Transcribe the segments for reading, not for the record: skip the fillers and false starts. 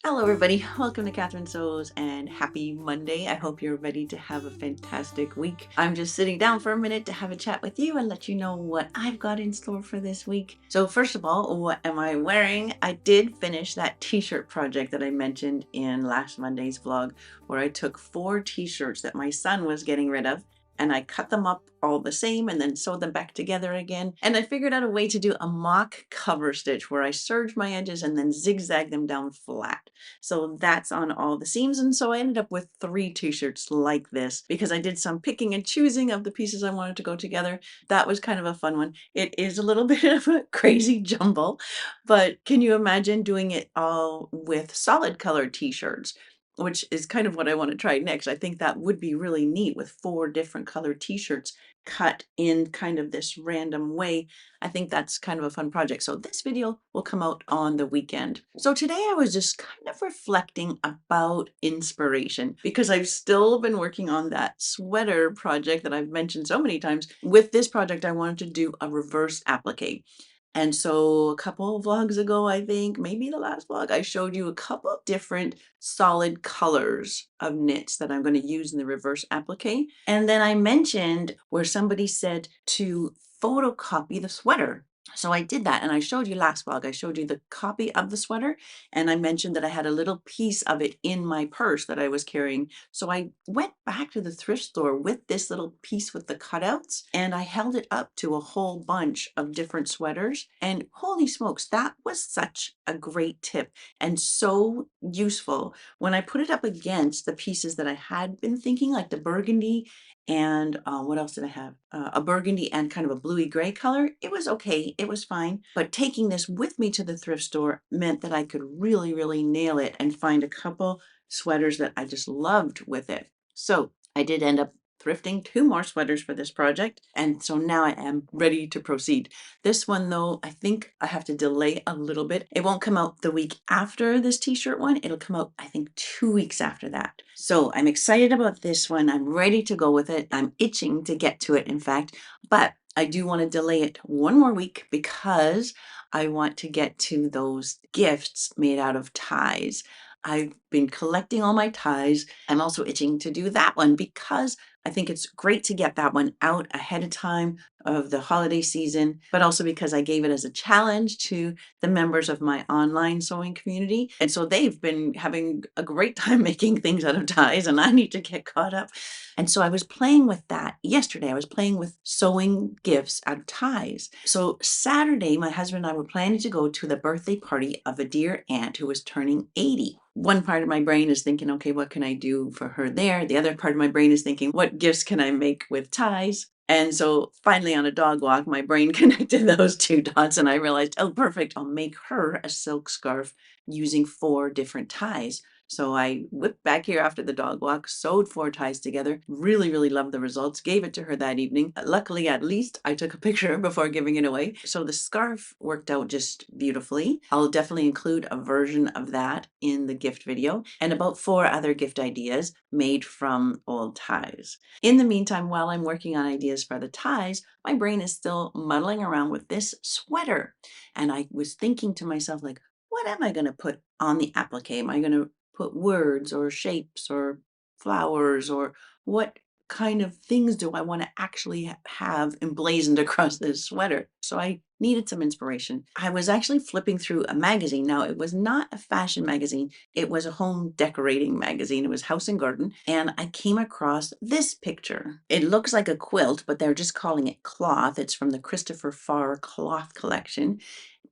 Hello everybody, welcome to Catherine Sews and happy Monday. I hope you're ready to have a fantastic week. I'm just sitting down for a minute to have a chat with you and let you know what I've got in store for this week. So first of all, what am I wearing? I did finish that t-shirt project that I mentioned in last Monday's vlog, where I took 4 t-shirts that my son was getting rid of and I cut them up all the same and then sewed them back together again. And I figured out a way to do a mock cover stitch where I serge my edges and then zigzag them down flat. So that's on all the seams. And so I ended up with 3 t-shirts like this because I did some picking and choosing of the pieces I wanted to go together. That was kind of a fun one. It is a little bit of a crazy jumble, but can you imagine doing it all with solid colored t-shirts? Which is kind of what I want to try next. I think that would be really neat with 4 different colored t-shirts cut in kind of this random way. I think that's kind of a fun project. So this video will come out on the weekend. So today I was just kind of reflecting about inspiration because I've still been working on that sweater project that I've mentioned so many times. With this project, I wanted to do a reverse applique. And so a couple of vlogs ago, I think, maybe the last vlog, I showed you a couple of different solid colors of knits that I'm going to use in the reverse applique. And then I mentioned where somebody said to photocopy the sweater. So I did that and I showed you last vlog, I showed you the copy of the sweater and I mentioned that I had a little piece of it in my purse that I was carrying. So I went back to the thrift store with this little piece with the cutouts and I held it up to a whole bunch of different sweaters and holy smokes, that was such a great tip and so useful. When I put it up against the pieces that I had been thinking, like the burgundy and what else did I have? A burgundy and kind of a bluey gray color. It was okay. It was fine. But taking this with me to the thrift store meant that I could really, really nail it and find a couple sweaters that I just loved with it. So I did end up thrifting 2 more sweaters for this project. And so now I am ready to proceed. This one though, I think I have to delay a little bit. It won't come out the week after this t-shirt one. It'll come out, I think, 2 weeks after that. So I'm excited about this one. I'm ready to go with it. I'm itching to get to it, in fact, but I do want to delay it 1 more week because I want to get to those gifts made out of ties. I've been collecting all my ties. I'm also itching to do that one because I think it's great to get that one out ahead of time of the holiday season, but also because I gave it as a challenge to the members of my online sewing community. And so they've been having a great time making things out of ties, and I need to get caught up. And so I was playing with that yesterday. I was playing with sewing gifts out of ties. So Saturday, my husband and I were planning to go to the birthday party of a dear aunt who was turning 80. One part of my brain is thinking, okay, what can I do for her there? The other part of my brain is thinking, what gifts can I make with ties? And so finally on a dog walk, my brain connected those 2 dots and I realized, oh, perfect, I'll make her a silk scarf using 4 different ties. So I whipped back here after the dog walk, sewed 4 ties together, really, really loved the results, gave it to her that evening. Luckily, at least I took a picture before giving it away. So the scarf worked out just beautifully. I'll definitely include a version of that in the gift video and about 4 other gift ideas made from old ties. In the meantime, while I'm working on ideas for the ties, my brain is still muddling around with this sweater. And I was thinking to myself, like, what am I going to put on the applique? Am I going to put words or shapes or flowers or what kind of things do I want to actually have emblazoned across this sweater? So I needed some inspiration. I was actually flipping through a magazine. Now, it was not a fashion magazine. It was a home decorating magazine. It was House and Garden. And I came across this picture. It looks like a quilt, but they're just calling it cloth. It's from the Christopher Farr cloth collection.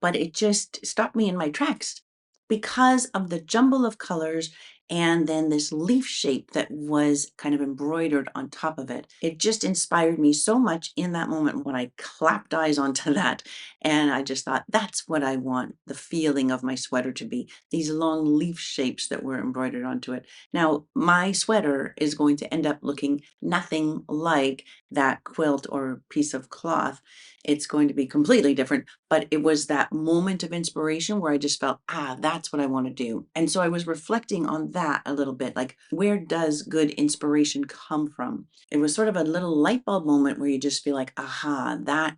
But it just stopped me in my tracks because of the jumble of colors and then this leaf shape that was kind of embroidered on top of it. It just inspired me so much in that moment when I clapped eyes onto that. And I just thought, that's what I want the feeling of my sweater to be, these long leaf shapes that were embroidered onto it. Now, my sweater is going to end up looking nothing like that quilt or piece of cloth. It's going to be completely different, but it was that moment of inspiration where I just felt, that's what I want to do. And so I was reflecting on that a little bit, like, where does good inspiration come from? It was sort of a little light bulb moment where you just feel like, aha, that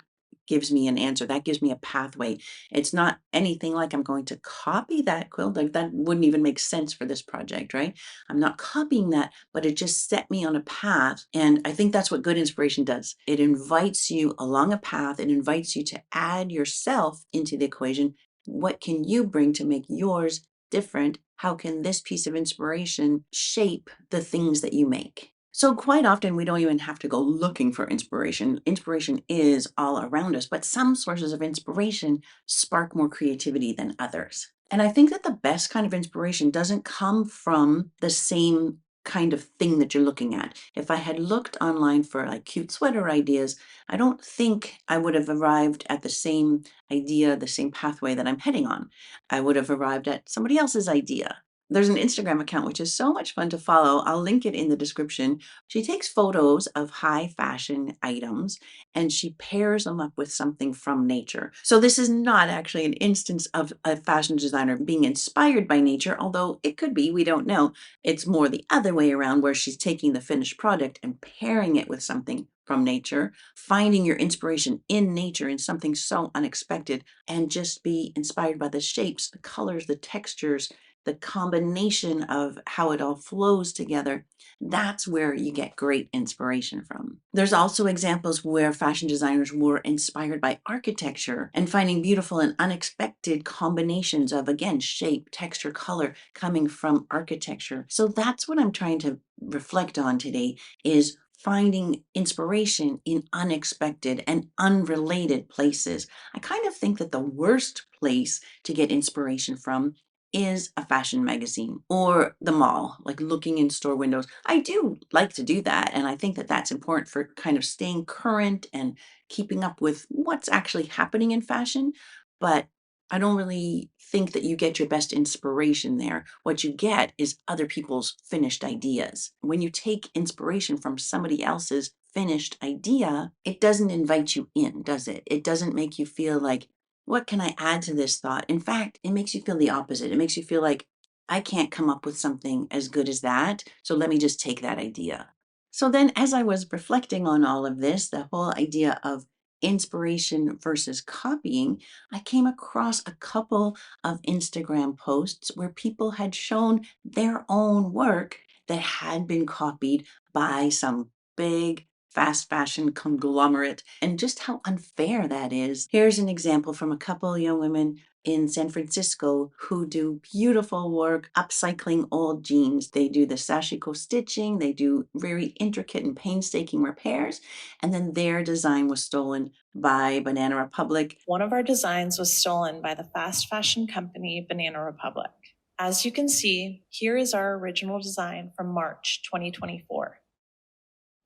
gives me an answer. That gives me a pathway. It's not anything like I'm going to copy that quilt. Like that wouldn't even make sense for this project, right? I'm not copying that, but it just set me on a path. And I think that's what good inspiration does. It invites you along a path. It invites you to add yourself into the equation. What can you bring to make yours different? How can this piece of inspiration shape the things that you make? So quite often we don't even have to go looking for inspiration. Inspiration is all around us, but some sources of inspiration spark more creativity than others. And I think that the best kind of inspiration doesn't come from the same kind of thing that you're looking at. If I had looked online for like cute sweater ideas, I don't think I would have arrived at the same idea, the same pathway that I'm heading on. I would have arrived at somebody else's idea. There's an Instagram account which is so much fun to follow. I'll link it in the description. She takes photos of high fashion items and she pairs them up with something from nature. So this is not actually an instance of a fashion designer being inspired by nature, although it could be, we don't know. It's more the other way around where she's taking the finished product and pairing it with something from nature, finding your inspiration in nature in something so unexpected, and just be inspired by the shapes, the colors, the textures, the combination of how it all flows together. That's where you get great inspiration from. There's also examples where fashion designers were inspired by architecture and finding beautiful and unexpected combinations of, again, shape, texture, color coming from architecture. So that's what I'm trying to reflect on today, is finding inspiration in unexpected and unrelated places. I kind of think that the worst place to get inspiration from is a fashion magazine or the mall, like looking in store windows. I do like to do that. And I think that that's important for kind of staying current and keeping up with what's actually happening in fashion. But I don't really think that you get your best inspiration there. What you get is other people's finished ideas. When you take inspiration from somebody else's finished idea, it doesn't invite you in, does it? It doesn't make you feel like, what can I add to this thought? In fact, it makes you feel the opposite. It makes you feel like, I can't come up with something as good as that. So let me just take that idea. So then, as I was reflecting on all of this, the whole idea of inspiration versus copying, I came across a couple of Instagram posts where people had shown their own work that had been copied by some big fast fashion conglomerate, and just how unfair that is. Here's an example from a couple young women in San Francisco who do beautiful work upcycling old jeans. They do the sashiko stitching, they do very intricate and painstaking repairs, and then their design was stolen by Banana Republic. One of our designs was stolen by the fast fashion company Banana Republic. As you can see, here is our original design from March 2024.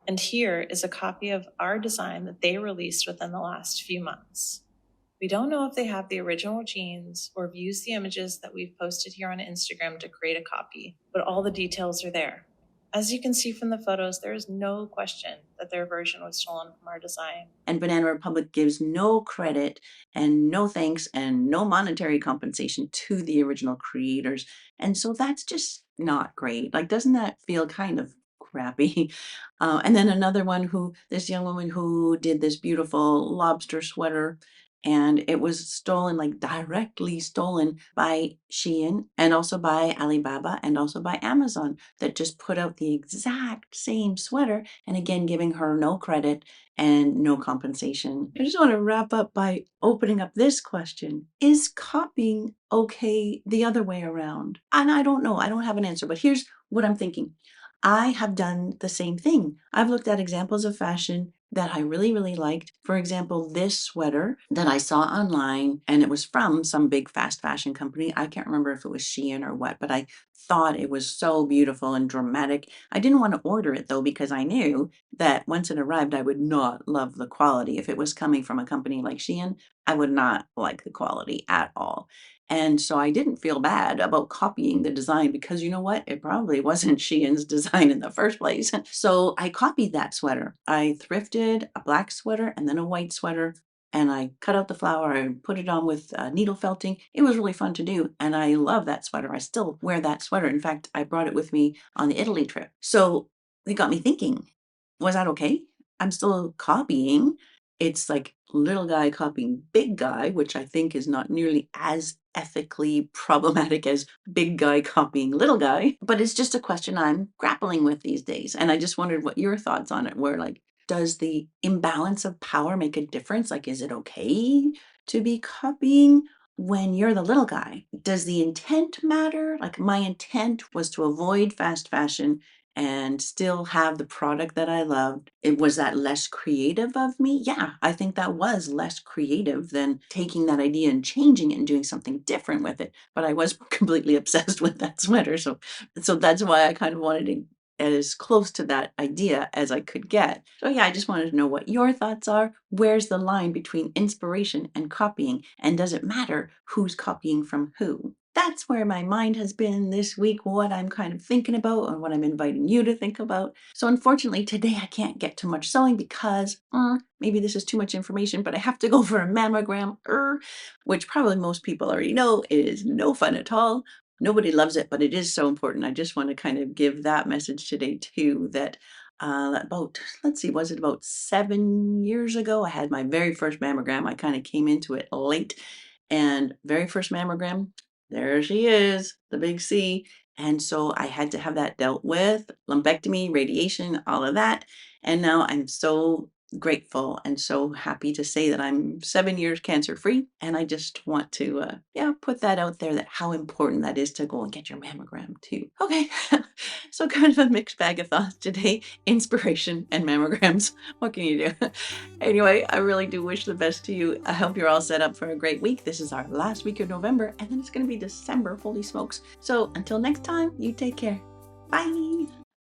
And here is a copy of our design that they released within the last few months. We don't know if they have the original jeans or have used the images that we've posted here on Instagram to create a copy, but all the details are there. As you can see from the photos, there is no question that their version was stolen from our design. And Banana Republic gives no credit and no thanks and no monetary compensation to the original creators. And so that's just not great. Like, doesn't that feel kind of crappy? And then another one this young woman who did this beautiful lobster sweater, and it was stolen, like directly stolen by Shein and also by Alibaba and also by Amazon, that just put out the exact same sweater, and again, giving her no credit and no compensation. I just want to wrap up by opening up this question. Is copying okay the other way around? And I don't know. I don't have an answer, but here's what I'm thinking. I have done the same thing. I've looked at examples of fashion that I really, really liked. For example, this sweater that I saw online, and it was from some big fast fashion company. I can't remember if it was Shein or what, but I thought it was so beautiful and dramatic. I didn't want to order it though, because I knew that once it arrived, I would not love the quality. If it was coming from a company like Shein, I would not like the quality at all. And so I didn't feel bad about copying the design, because you know what? It probably wasn't Shein's design in the first place. So I copied that sweater. I thrifted a black sweater and then a white sweater, and I cut out the flower and put it on with needle felting. It was really fun to do, and I love that sweater. I still wear that sweater. In fact, I brought it with me on the Italy trip. So it got me thinking, was that okay? I'm still copying. It's like little guy copying big guy, which I think is not nearly as ethically problematic as big guy copying little guy, but it's just a question I'm grappling with these days. And I just wondered what your thoughts on it were. Like, does the imbalance of power make a difference? Like, is it okay to be copying when you're the little guy? Does the intent matter? Like, my intent was to avoid fast fashion and still have the product that I loved. It was that less creative of me? Yeah, I think that was less creative than taking that idea and changing it and doing something different with it. But I was completely obsessed with that sweater. So that's why I kind of wanted to as close to that idea as I could get. So yeah, I just wanted to know what your thoughts are. Where's the line between inspiration and copying? And does it matter who's copying from who? That's where my mind has been this week, what I'm kind of thinking about and what I'm inviting you to think about. So unfortunately, today I can't get too much sewing because maybe this is too much information, but I have to go for a mammogram, which probably most people already know is no fun at all. Nobody loves it, but it is so important. I just want to kind of give that message today too, that about, let's see, was it about 7 years ago? I had my very first mammogram. I kind of came into it late, and very first mammogram, there she is, the big C. And so I had to have that dealt with, lumpectomy, radiation, all of that. And now I'm so grateful and so happy to say that I'm 7 years cancer free. And I just want to, put that out there, that how important that is to go and get your mammogram too. Okay. So kind of a mixed bag of thoughts today, inspiration and mammograms. What can you do? Anyway, I really do wish the best to you. I hope you're all set up for a great week. This is our last week of November, and then it's going to be December. Holy smokes. So until next time, you take care. Bye.